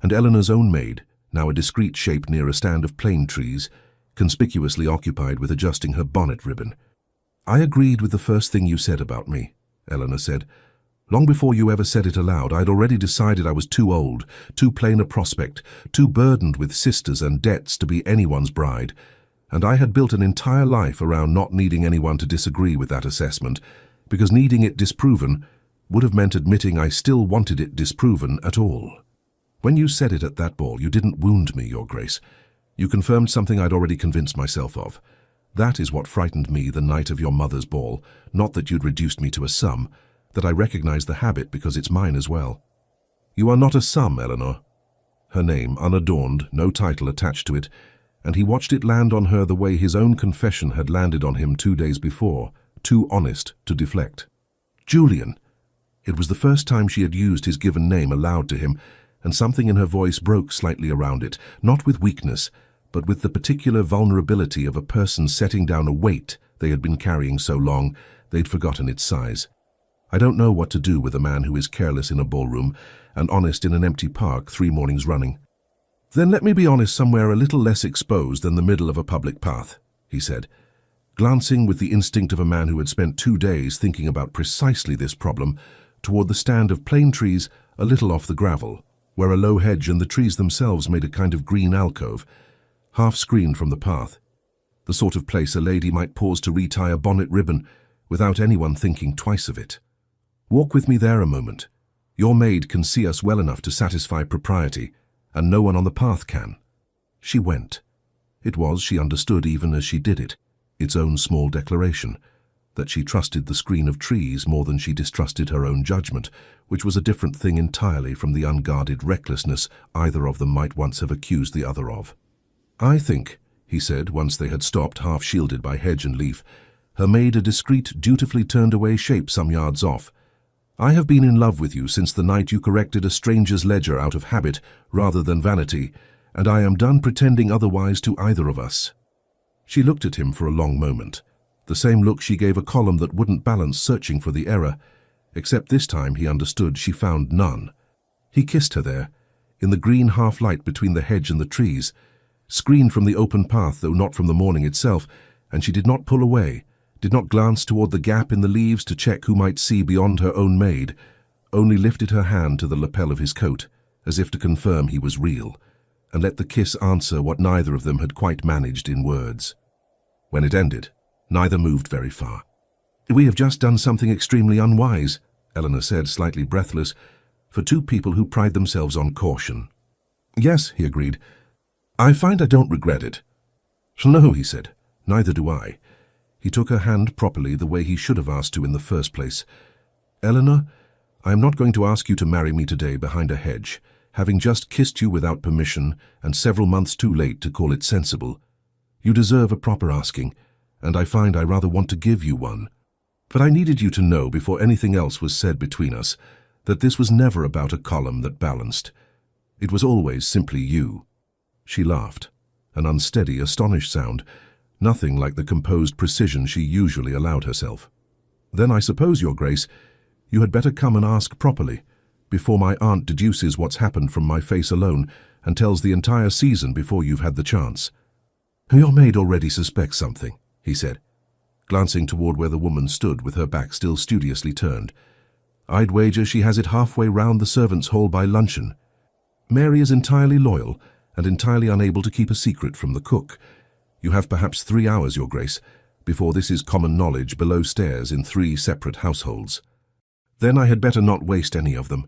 and Eleanor's own maid, now a discreet shape near a stand of plane trees, conspicuously occupied with adjusting her bonnet ribbon. "I agreed with the first thing you said about me," Eleanor said. "Long before you ever said it aloud, I'd already decided I was too old, too plain a prospect, too burdened with sisters and debts to be anyone's bride, and I had built an entire life around not needing anyone to disagree with that assessment, because needing it disproven would have meant admitting I still wanted it disproven at all. When you said it at that ball, you didn't wound me, Your Grace. You confirmed something I'd already convinced myself of. That is what frightened me the night of your mother's ball, not that you'd reduced me to a sum, that I recognize the habit because it's mine as well." "You are not a sum, Eleanor." Her name, unadorned, no title attached to it, and he watched it land on her the way his own confession had landed on him 2 days before, too honest to deflect. "Julian." It was the first time she had used his given name aloud to him, and something in her voice broke slightly around it, not with weakness, but with the particular vulnerability of a person setting down a weight they had been carrying so long they'd forgotten its size. "I don't know what to do with a man who is careless in a ballroom and honest in an empty park 3 mornings running." "Then let me be honest somewhere a little less exposed than the middle of a public path," he said, glancing with the instinct of a man who had spent 2 days thinking about precisely this problem toward the stand of plane trees a little off the gravel, where a low hedge and the trees themselves made a kind of green alcove, half screened from the path, the sort of place a lady might pause to retie a bonnet ribbon without anyone thinking twice of it. "Walk with me there a moment. Your maid can see us well enough to satisfy propriety, and no one on the path can." She went. It was, she understood even as she did it, its own small declaration, that she trusted the screen of trees more than she distrusted her own judgment, which was a different thing entirely from the unguarded recklessness either of them might once have accused the other of. "I think," he said, once they had stopped, half shielded by hedge and leaf, her maid a discreet, dutifully turned-away shape some yards off, "I have been in love with you since the night you corrected a stranger's ledger out of habit rather than vanity, and I am done pretending otherwise to either of us." She looked at him for a long moment, the same look she gave a column that wouldn't balance searching for the error, except this time he understood she found none. He kissed her there, in the green half-light between the hedge and the trees, screened from the open path though not from the morning itself, and she did not pull away, did not glance toward the gap in the leaves to check who might see beyond her own maid, only lifted her hand to the lapel of his coat, as if to confirm he was real, and let the kiss answer what neither of them had quite managed in words. When it ended, neither moved very far. "We have just done something extremely unwise," Eleanor said, slightly breathless, for two people who pride themselves on caution. "Yes," he agreed. "I find I don't regret it." "No," he said, "neither do I." He took her hand properly, the way he should have asked to in the first place. "Eleanor, I am not going to ask you to marry me today behind a hedge, having just kissed you without permission and several months too late to call it sensible. You deserve a proper asking, and I find I rather want to give you one. But I needed you to know before anything else was said between us that this was never about a column that balanced. It was always simply you." She laughed, an unsteady, astonished sound, nothing like the composed precision she usually allowed herself. "Then I suppose, Your Grace, you had better come and ask properly, before my aunt deduces what's happened from my face alone and tells the entire season before you've had the chance." "Your maid already suspects something," he said, glancing toward where the woman stood with her back still studiously turned. "I'd wager she has it halfway round the servants' hall by luncheon. Mary is entirely loyal and entirely unable to keep a secret from the cook. You have perhaps 3 hours, Your Grace, before this is common knowledge below stairs in 3 separate households. Then I had better not waste any of them."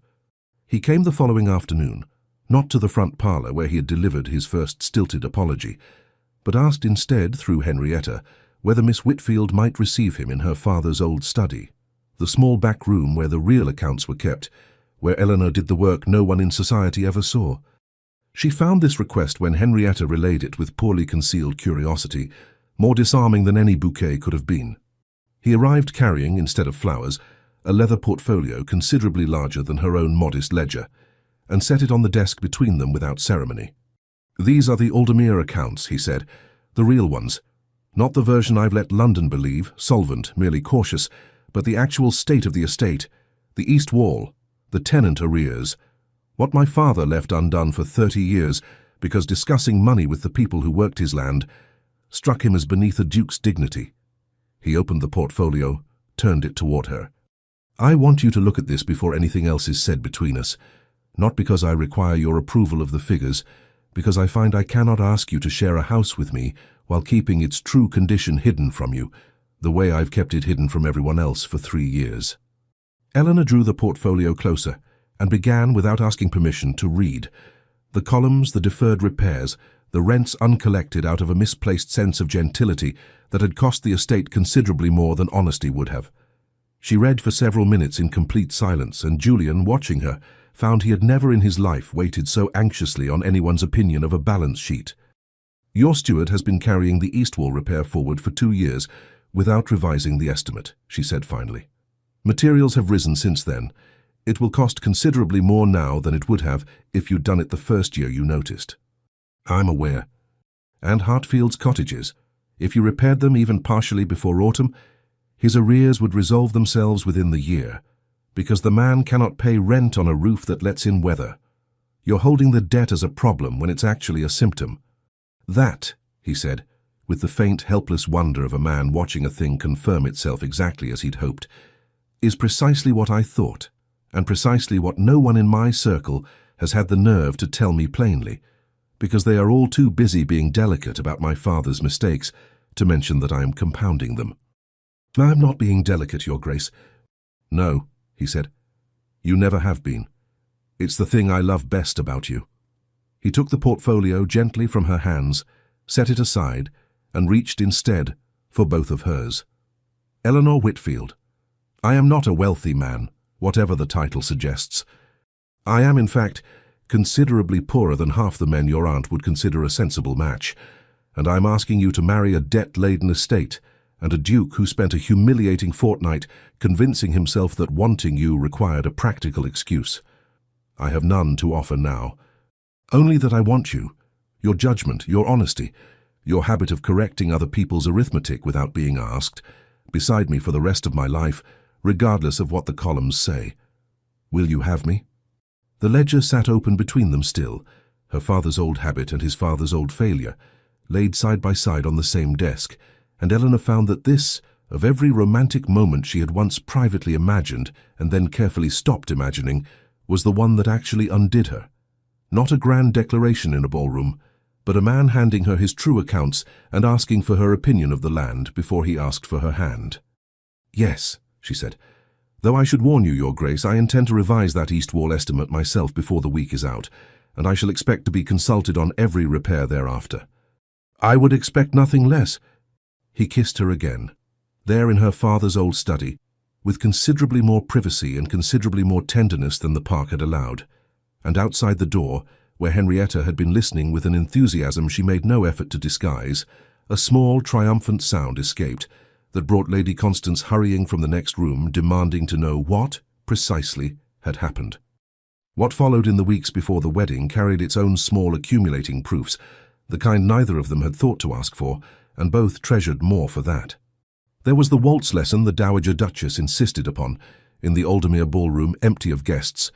He came the following afternoon, not to the front parlour where he had delivered his first stilted apology, but asked instead, through Henrietta, whether Miss Whitfield might receive him in her father's old study, the small back room where the real accounts were kept, where Eleanor did the work no one in society ever saw. She found this request, when Henrietta relayed it with poorly concealed curiosity, more disarming than any bouquet could have been. He arrived carrying, instead of flowers, a leather portfolio considerably larger than her own modest ledger, and set it on the desk between them without ceremony. "These are the Aldermere accounts," he said, "the real ones. Not the version I've let London believe, solvent, merely cautious, but the actual state of the estate, the east wall, the tenant arrears, what my father left undone for 30 years because discussing money with the people who worked his land struck him as beneath a duke's dignity." He opened the portfolio, turned it toward her. "I want you to look at this before anything else is said between us, not because I require your approval of the figures, because I find I cannot ask you to share a house with me while keeping its true condition hidden from you, the way I've kept it hidden from everyone else for 3 years. Eleanor drew the portfolio closer and began, without asking permission, to read. The columns, the deferred repairs, the rents uncollected out of a misplaced sense of gentility that had cost the estate considerably more than honesty would have. She read for several minutes in complete silence, and Julian, watching her, found he had never in his life waited so anxiously on anyone's opinion of a balance sheet. "Your steward has been carrying the east wall repair forward for 2 years without revising the estimate," she said finally. "Materials have risen since then. It will cost considerably more now than it would have if you'd done it the first year you noticed." "I'm aware." "And Hartfield's cottages. If you repaired them even partially before autumn, his arrears would resolve themselves within the year, because the man cannot pay rent on a roof that lets in weather. You're holding the debt as a problem when it's actually a symptom." "That," he said, with the faint, helpless wonder of a man watching a thing confirm itself exactly as he'd hoped, "is precisely what I thought, and precisely what no one in my circle has had the nerve to tell me plainly, because they are all too busy being delicate about my father's mistakes to mention that I am compounding them." "I'm not being delicate, Your Grace." "No," he said. "You never have been. It's the thing I love best about you." He took the portfolio gently from her hands, set it aside, and reached instead for both of hers. "Eleanor Whitfield, I am not a wealthy man, whatever the title suggests. I am, in fact, considerably poorer than half the men your aunt would consider a sensible match, and I'm asking you to marry a debt-laden estate and a duke who spent a humiliating fortnight convincing himself that wanting you required a practical excuse. I have none to offer now. Only that I want you, your judgment, your honesty, your habit of correcting other people's arithmetic without being asked, beside me for the rest of my life, regardless of what the columns say. Will you have me?" The ledger sat open between them still, her father's old habit and his father's old failure, laid side by side on the same desk, and Eleanor found that this, of every romantic moment she had once privately imagined and then carefully stopped imagining, was the one that actually undid her. Not a grand declaration in a ballroom, but a man handing her his true accounts and asking for her opinion of the land before he asked for her hand. "Yes," she said, "though I should warn you, Your Grace, I intend to revise that east wall estimate myself before the week is out, and I shall expect to be consulted on every repair thereafter." "I would expect nothing less." He kissed her again, there in her father's old study, with considerably more privacy and considerably more tenderness than the park had allowed. And outside the door, where Henrietta had been listening with an enthusiasm she made no effort to disguise, a small, triumphant sound escaped that brought Lady Constance hurrying from the next room, demanding to know what, precisely, had happened. What followed in the weeks before the wedding carried its own small accumulating proofs, the kind neither of them had thought to ask for, and both treasured more for that. There was the waltz lesson the Dowager Duchess insisted upon, in the Aldermere ballroom empty of guests,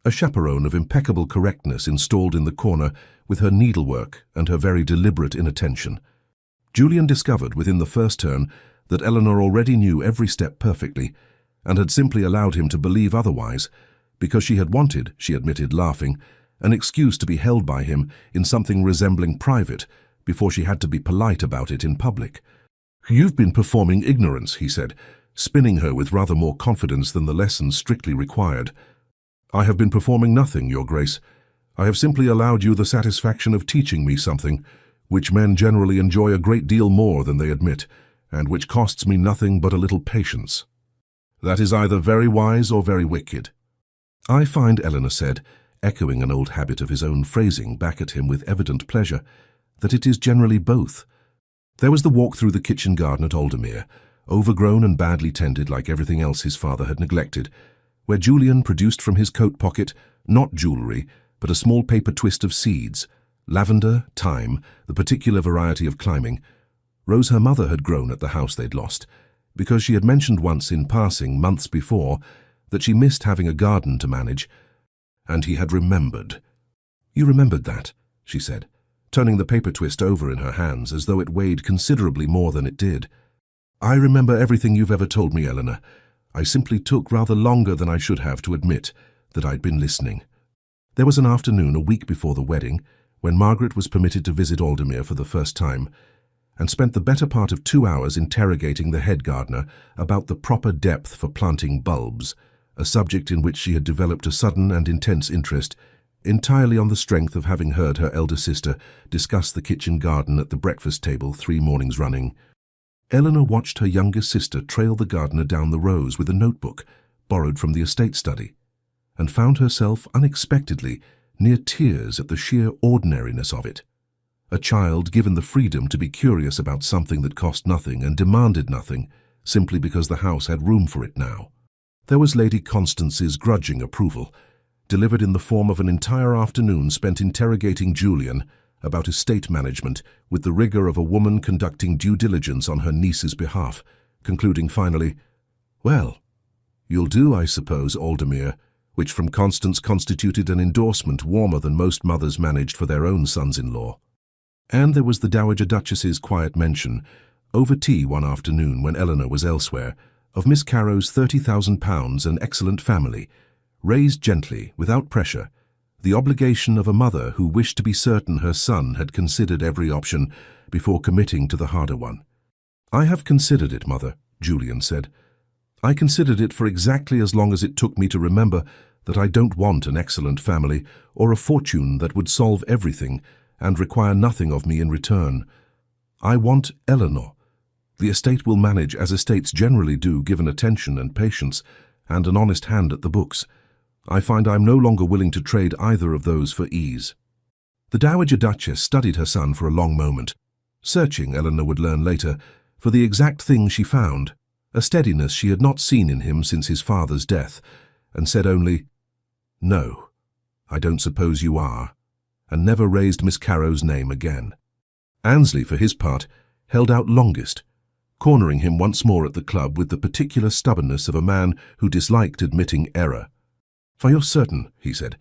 a chaperone of impeccable correctness installed in the corner with her needlework and her very deliberate inattention. Julian discovered within the first turn that Eleanor already knew every step perfectly, and had simply allowed him to believe otherwise, because she had wanted, she admitted laughing, an excuse to be held by him in something resembling private, before she had to be polite about it in public. "You've been performing ignorance," he said, spinning her with rather more confidence than the lessons strictly required. "I have been performing nothing, Your Grace. I have simply allowed you the satisfaction of teaching me something, which men generally enjoy a great deal more than they admit, and which costs me nothing but a little patience. That is either very wise or very wicked." "I find," Eleanor said, echoing an old habit of his own phrasing back at him with evident pleasure, "that it is generally both." There was the walk through the kitchen garden at Aldermere, overgrown and badly tended like everything else his father had neglected, where Julian produced from his coat pocket, not jewellery, but a small paper twist of seeds, lavender, thyme, the particular variety of climbing. Rose her mother had grown at the house they'd lost, because she had mentioned once in passing, months before, that she missed having a garden to manage, and he had remembered. "You remembered that," she said, turning the paper twist over in her hands as though it weighed considerably more than it did. "I remember everything you've ever told me, Eleanor. I simply took rather longer than I should have to admit that I'd been listening." There was an afternoon a week before the wedding, when Margaret was permitted to visit Aldermere for the first time, and spent the better part of 2 hours interrogating the head gardener about the proper depth for planting bulbs, a subject in which she had developed a sudden and intense interest, entirely on the strength of having heard her elder sister discuss the kitchen garden at the breakfast table 3 mornings running. Eleanor watched her younger sister trail the gardener down the rows with a notebook, borrowed from the estate study, and found herself unexpectedly near tears at the sheer ordinariness of it. A child given the freedom to be curious about something that cost nothing and demanded nothing, simply because the house had room for it now. There was Lady Constance's grudging approval, delivered in the form of an entire afternoon spent interrogating Julian about estate management with the rigour of a woman conducting due diligence on her niece's behalf, concluding finally, "Well, you'll do, I suppose, Aldermere," which from Constance constituted an endorsement warmer than most mothers managed for their own sons-in-law. And there was the Dowager Duchess's quiet mention, over tea one afternoon when Eleanor was elsewhere, of Miss Carrow's £30,000 and excellent family, raised gently, without pressure, the obligation of a mother who wished to be certain her son had considered every option before committing to the harder one. "I have considered it, Mother," Julian said. "I considered it for exactly as long as it took me to remember that I don't want an excellent family or a fortune that would solve everything and require nothing of me in return. I want Eleanor. The estate will manage as estates generally do, given attention and patience, and an honest hand at the books. I find I'm no longer willing to trade either of those for ease." The Dowager Duchess studied her son for a long moment, searching, Eleanor would learn later, for the exact thing she found, a steadiness she had not seen in him since his father's death, and said only, "No, I don't suppose you are," and never raised Miss Carrow's name again. Annesley, for his part, held out longest, cornering him once more at the club with the particular stubbornness of a man who disliked admitting error. "For you're certain," he said,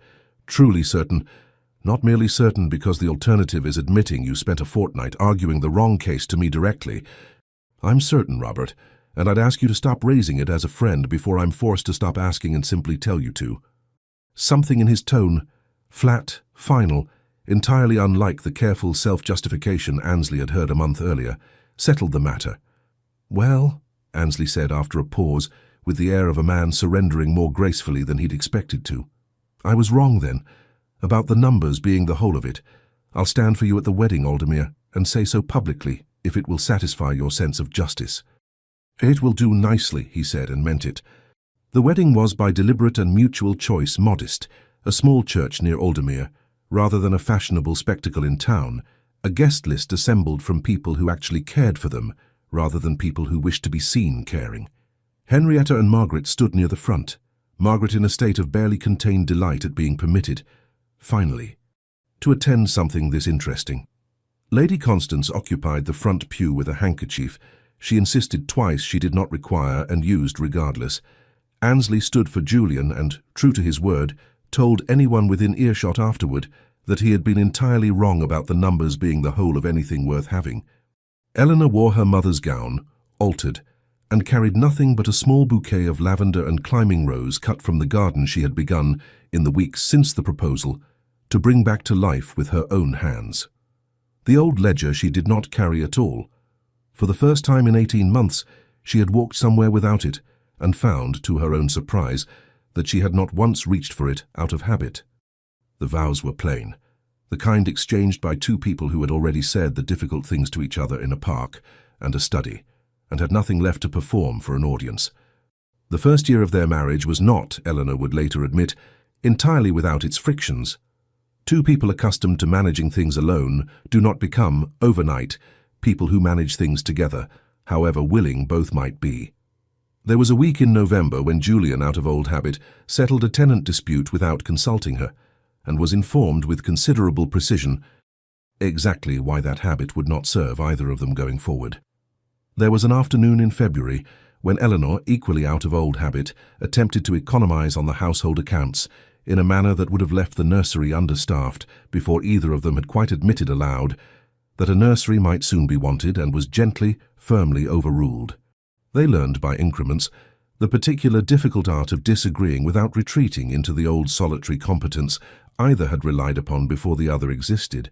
"truly certain, not merely certain because the alternative is admitting you spent a fortnight arguing the wrong case to me directly. I'm certain, Robert, and I'd ask you to stop raising it as a friend before I'm forced to stop asking and simply tell you to." Something in his tone, flat, final, entirely unlike the careful self-justification Annesley had heard a month earlier, settled the matter. "Well," Annesley said after a pause, with the air of a man surrendering more gracefully than he'd expected to. "I was wrong then, about the numbers being the whole of it. I'll stand for you at the wedding, Aldemir, and say so publicly, if it will satisfy your sense of justice." "It will do nicely," he said, and meant it. The wedding was by deliberate and mutual choice modest, a small church near Aldemir, rather than a fashionable spectacle in town, a guest list assembled from people who actually cared for them, rather than people who wished to be seen caring. Henrietta and Margaret stood near the front, Margaret in a state of barely contained delight at being permitted, finally, to attend something this interesting. Lady Constance occupied the front pew with a handkerchief. She insisted twice she did not require and used regardless. Annesley stood for Julian and, true to his word, told anyone within earshot afterward that he had been entirely wrong about the numbers being the whole of anything worth having. Eleanor wore her mother's gown, altered, and carried nothing but a small bouquet of lavender and climbing rose cut from the garden she had begun, in the weeks since the proposal, to bring back to life with her own hands. The old ledger she did not carry at all. For the first time in 18 months, she had walked somewhere without it, and found, to her own surprise, that she had not once reached for it out of habit. The vows were plain, the kind exchanged by two people who had already said the difficult things to each other in a park and a study, and had nothing left to perform for an audience. The first year of their marriage was not, Eleanor would later admit, entirely without its frictions. Two people accustomed to managing things alone do not become, overnight, people who manage things together, however willing both might be. There was a week in November when Julian, out of old habit, settled a tenant dispute without consulting her, and was informed with considerable precision exactly why that habit would not serve either of them going forward. There was an afternoon in February when Eleanor, equally out of old habit, attempted to economize on the household accounts in a manner that would have left the nursery understaffed before either of them had quite admitted aloud that a nursery might soon be wanted, and was gently, firmly overruled. They learned by increments the particular difficult art of disagreeing without retreating into the old solitary competence either had relied upon before the other existed.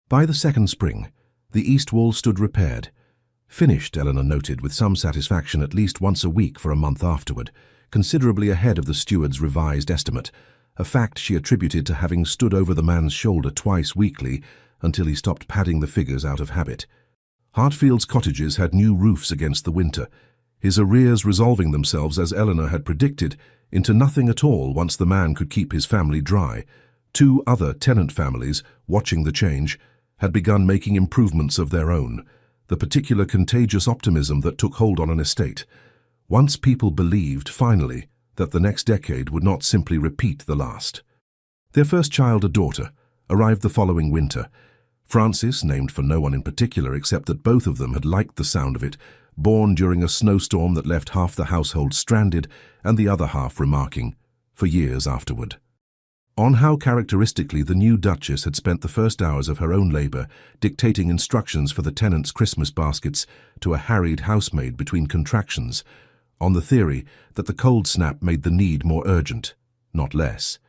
By the second spring, the east wall stood repaired. Finished, Eleanor noted with some satisfaction, at least once a week for a month afterward, considerably ahead of the steward's revised estimate, a fact she attributed to having stood over the man's shoulder twice weekly until he stopped padding the figures out of habit. Hartfield's cottages had new roofs against the winter, his arrears resolving themselves, as Eleanor had predicted, into nothing at all once the man could keep his family dry. Two other tenant families, watching the change, had begun making improvements of their own, the particular contagious optimism that took hold on an estate. Once people believed, finally, that the next decade would not simply repeat the last. Their first child, a daughter, arrived the following winter. Frances, named for no one in particular except that both of them had liked the sound of it, born during a snowstorm that left half the household stranded and the other half remarking, for years afterward, on how characteristically the new Duchess had spent the first hours of her own labour dictating instructions for the tenants' Christmas baskets to a harried housemaid between contractions, on the theory that the cold snap made the need more urgent, not less.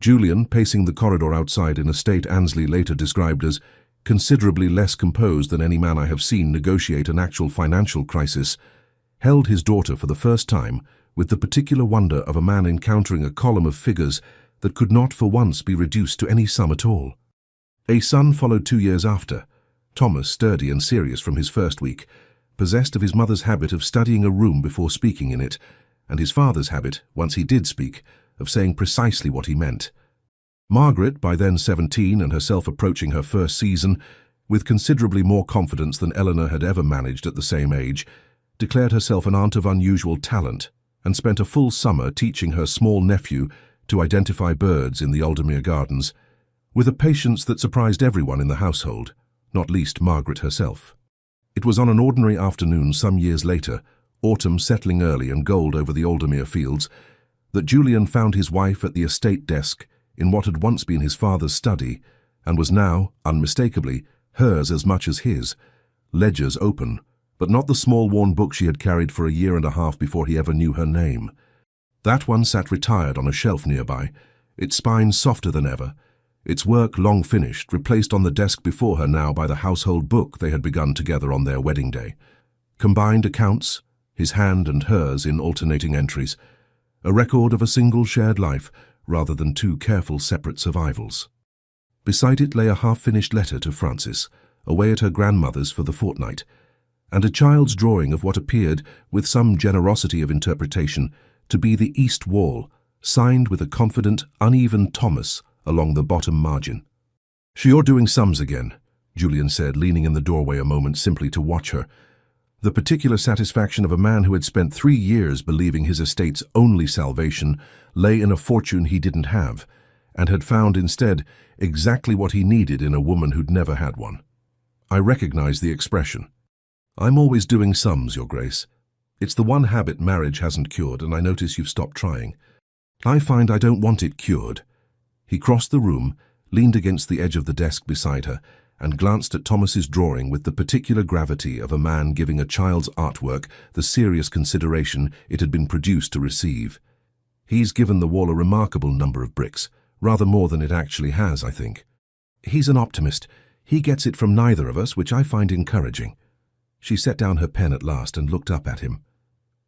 Julian, pacing the corridor outside in a state Annesley later described as considerably less composed than any man I have seen negotiate an actual financial crisis, held his daughter for the first time with the particular wonder of a man encountering a column of figures that could not for once be reduced to any sum at all. A son followed 2 years after, Thomas, sturdy and serious from his first week, possessed of his mother's habit of studying a room before speaking in it, and his father's habit, once he did speak, of saying precisely what he meant. Margaret, by then 17 and herself approaching her first season, with considerably more confidence than Eleanor had ever managed at the same age, declared herself an aunt of unusual talent and spent a full summer teaching her small nephew to identify birds in the Aldemir Gardens, with a patience that surprised everyone in the household, not least Margaret herself. It was on an ordinary afternoon some years later, autumn settling early and gold over the Aldemir fields, that Julian found his wife at the estate desk in what had once been his father's study, and was now, unmistakably, hers as much as his, ledgers open, but not the small worn book she had carried for a year and a half before he ever knew her name. That one sat retired on a shelf nearby, its spine softer than ever, its work long finished, replaced on the desk before her now by the household book they had begun together on their wedding day. Combined accounts, his hand and hers in alternating entries, a record of a single shared life rather than two careful separate survivals. Beside it lay a half-finished letter to Frances, away at her grandmother's for the fortnight, and a child's drawing of what appeared, with some generosity of interpretation, to be the east wall, signed with a confident, uneven Thomas along the bottom margin. "You're doing sums again," Julian said, leaning in the doorway a moment simply to watch her. The particular satisfaction of a man who had spent 3 years believing his estate's only salvation lay in a fortune he didn't have, and had found instead exactly what he needed in a woman who'd never had one. "I recognize the expression. I'm always doing sums, Your Grace. It's the one habit marriage hasn't cured, and I notice you've stopped trying. I find I don't want it cured." He crossed the room, leaned against the edge of the desk beside her, and glanced at Thomas's drawing with the particular gravity of a man giving a child's artwork the serious consideration it had been produced to receive. "He's given the wall a remarkable number of bricks, rather more than it actually has, I think. He's an optimist. He gets it from neither of us, which I find encouraging." She set down her pen at last and looked up at him.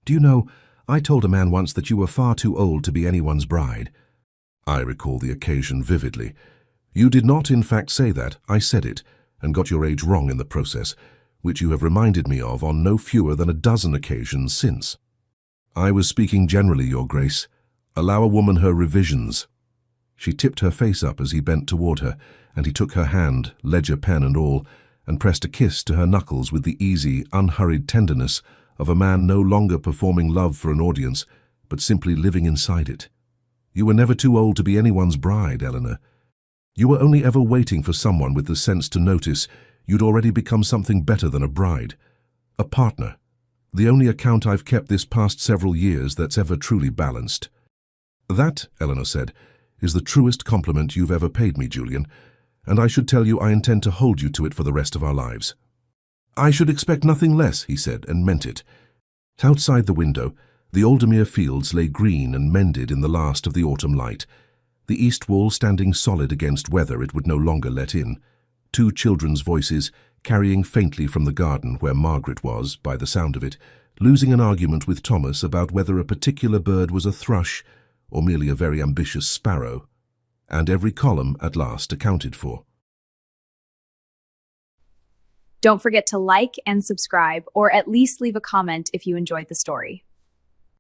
"Do you know, I told a man once that you were far too old to be anyone's bride." "I recall the occasion vividly. You did not, in fact, say that. I said it, and got your age wrong in the process, which you have reminded me of on no fewer than a dozen occasions since." "I was speaking generally, Your Grace. Allow a woman her revisions." She tipped her face up as he bent toward her, and he took her hand, ledger pen and all, and pressed a kiss to her knuckles with the easy, unhurried tenderness of a man no longer performing love for an audience, but simply living inside it. "You were never too old to be anyone's bride, Eleanor. You were only ever waiting for someone with the sense to notice you'd already become something better than a bride. A partner. The only account I've kept this past several years that's ever truly balanced." "That," Eleanor said, "is the truest compliment you've ever paid me, Julian, and I should tell you I intend to hold you to it for the rest of our lives." "I should expect nothing less," he said, and meant it. Outside the window, the Aldermere fields lay green and mended in the last of the autumn light, the east wall standing solid against weather it would no longer let in, 2 children's voices carrying faintly from the garden where Margaret was, by the sound of it, losing an argument with Thomas about whether a particular bird was a thrush or merely a very ambitious sparrow, and every column at last accounted for. Don't forget to like and subscribe, or at least leave a comment if you enjoyed the story.